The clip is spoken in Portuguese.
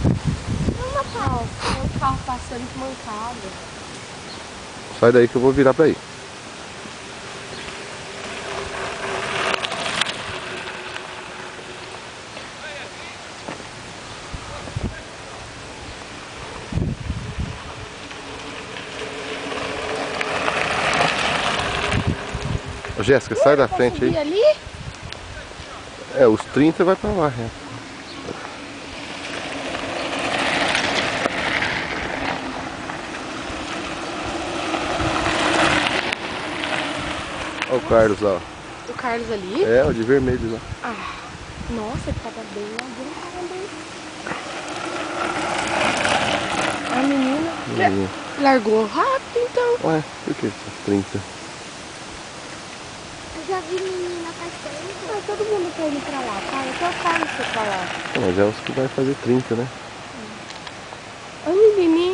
Não, papai. Tem um carro passando de mancada. Sai daí que eu vou virar pra aí. Ô, Jéssica, sai da frente aí. Ali? É, os 30 vai pra lá, reto. Olha o Carlos lá. O Carlos ali? É, o de vermelho lá. Ah, nossa, ele tava bem adiantado, hein? A menina largou rápido, então. Ué, por que esses 30? Eu já vi menina faz tempo. Ah, todo mundo tá indo pra lá, cara. Até o Carlos foi pra lá. Mas é os que vai fazer 30, né? A menininha